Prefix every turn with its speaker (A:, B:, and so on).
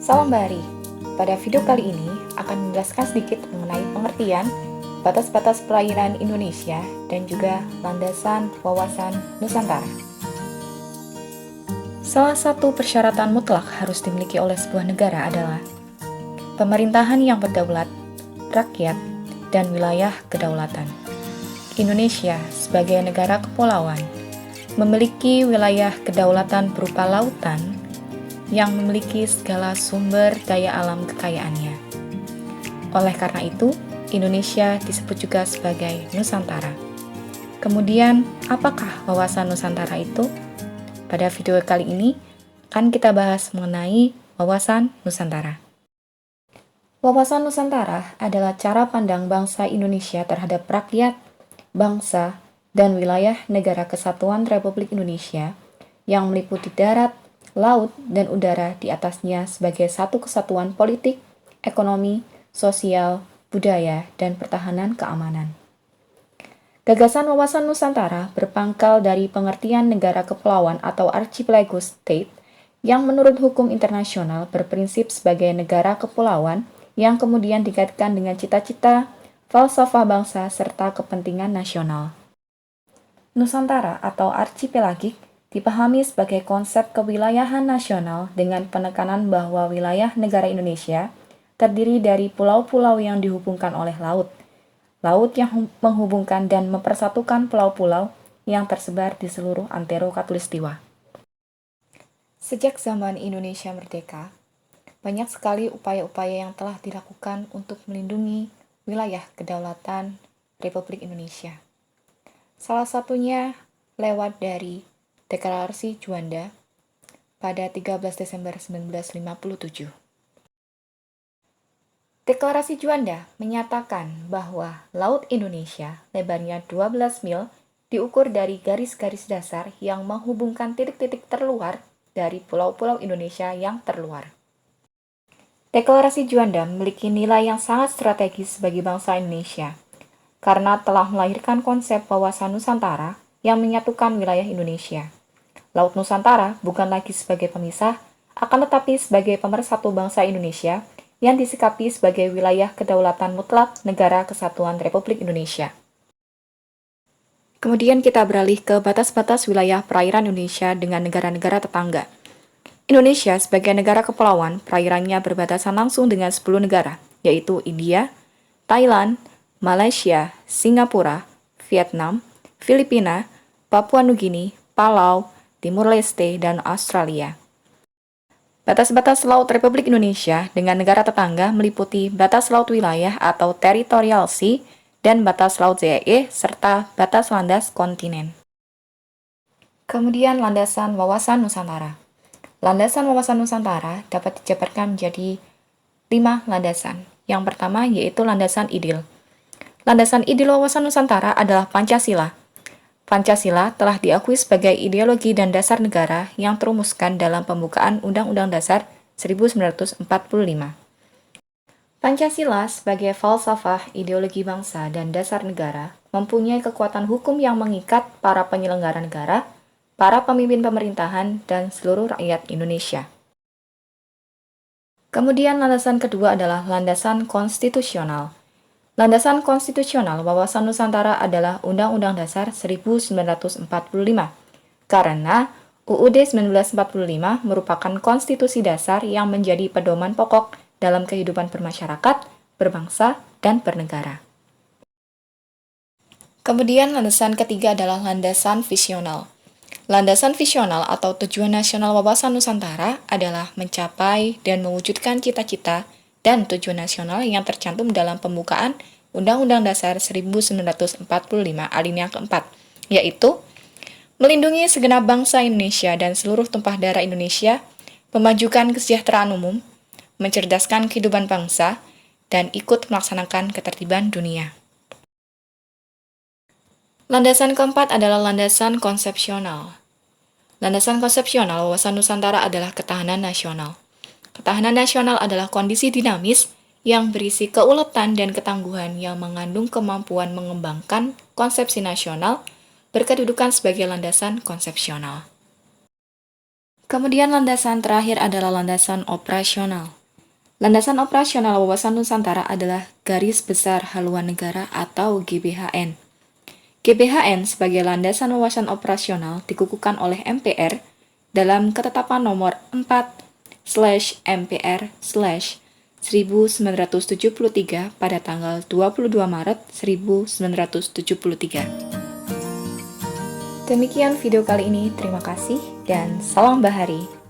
A: Salam Bahari. Pada video kali ini akan menjelaskan sedikit mengenai pengertian, batas-batas perairan Indonesia, dan juga landasan wawasan Nusantara. Salah satu persyaratan mutlak harus dimiliki oleh sebuah negara adalah pemerintahan yang berdaulat, rakyat, dan wilayah kedaulatan. Indonesia sebagai negara kepulauan memiliki wilayah kedaulatan berupa lautan yang memiliki segala sumber daya alam kekayaannya. Oleh karena itu, Indonesia disebut juga sebagai Nusantara. Kemudian, apakah wawasan Nusantara itu? Pada video kali ini, akan kita bahas mengenai wawasan Nusantara. Wawasan Nusantara adalah cara pandang bangsa Indonesia terhadap rakyat, bangsa, dan wilayah Negara Kesatuan Republik Indonesia yang meliputi darat, laut, dan udara di atasnya sebagai satu kesatuan politik, ekonomi, sosial, budaya, dan pertahanan keamanan. Gagasan wawasan Nusantara berpangkal dari pengertian negara kepulauan atau archipelago state yang menurut hukum internasional berprinsip sebagai negara kepulauan yang kemudian dikaitkan dengan cita-cita, falsafah bangsa, serta kepentingan nasional. Nusantara atau archipelagik dipahami sebagai konsep kewilayahan nasional dengan penekanan bahwa wilayah negara Indonesia terdiri dari pulau-pulau yang dihubungkan oleh laut, laut yang menghubungkan dan mempersatukan pulau-pulau yang tersebar di seluruh antero Katulistiwa. Sejak zaman Indonesia merdeka, banyak sekali upaya-upaya yang telah dilakukan untuk melindungi wilayah kedaulatan Republik Indonesia. Salah satunya lewat dari Deklarasi Juanda pada 13 Desember 1957. Deklarasi Juanda menyatakan bahwa Laut Indonesia lebarnya 12 mil diukur dari garis-garis dasar yang menghubungkan titik-titik terluar dari pulau-pulau Indonesia yang terluar. Deklarasi Juanda memiliki nilai yang sangat strategis bagi bangsa Indonesia, karena telah melahirkan konsep wawasan Nusantara yang menyatukan wilayah Indonesia. Laut Nusantara bukan lagi sebagai pemisah, akan tetapi sebagai pemersatu bangsa Indonesia yang disikapi sebagai wilayah kedaulatan mutlak Negara Kesatuan Republik Indonesia. Kemudian kita beralih ke batas-batas wilayah perairan Indonesia dengan negara-negara tetangga. Indonesia sebagai negara kepulauan, perairannya berbatasan langsung dengan 10 negara, yaitu India, Thailand, Malaysia, Singapura, Vietnam, Filipina, Papua Nugini, Palau, Timur Leste, dan Australia. Batas-batas laut Republik Indonesia dengan negara tetangga meliputi batas laut wilayah atau territorial sea dan batas laut ZEE serta batas landas kontinen. Kemudian landasan wawasan Nusantara. Landasan wawasan Nusantara dapat dijabarkan menjadi 5 landasan. Yang pertama yaitu landasan idil. Landasan idil wawasan Nusantara adalah Pancasila. Pancasila telah diakui sebagai ideologi dan dasar negara yang terumuskan dalam pembukaan Undang-Undang Dasar 1945. Pancasila sebagai falsafah ideologi bangsa dan dasar negara mempunyai kekuatan hukum yang mengikat para penyelenggara negara, para pemimpin pemerintahan, dan seluruh rakyat Indonesia. Kemudian landasan kedua adalah landasan konstitusional. Landasan konstitusional wawasan Nusantara adalah Undang-Undang Dasar 1945, karena UUD 1945 merupakan konstitusi dasar yang menjadi pedoman pokok dalam kehidupan bermasyarakat, berbangsa, dan bernegara. Kemudian landasan ketiga adalah landasan visional. Landasan visional atau tujuan nasional wawasan Nusantara adalah mencapai dan mewujudkan cita-cita dan tujuan nasional yang tercantum dalam pembukaan Undang-Undang Dasar 1945 alinea keempat, yaitu melindungi segenap bangsa Indonesia dan seluruh tumpah darah Indonesia, memajukan kesejahteraan umum, mencerdaskan kehidupan bangsa, dan ikut melaksanakan ketertiban dunia. Landasan keempat adalah landasan konsepsional. Landasan konsepsional wawasan Nusantara adalah ketahanan nasional. Ketahanan nasional adalah kondisi dinamis yang berisi keuletan dan ketangguhan yang mengandung kemampuan mengembangkan konsepsi nasional berkedudukan sebagai landasan konsepsional. Kemudian landasan terakhir adalah landasan operasional. Landasan operasional wawasan Nusantara adalah Garis Besar Haluan Negara atau GBHN. GBHN sebagai landasan wawasan operasional dikukuhkan oleh MPR dalam Ketetapan Nomor 4/MPR/1973 pada tanggal 22 Maret 1973. Demikian video kali ini, terima kasih dan salam bahari.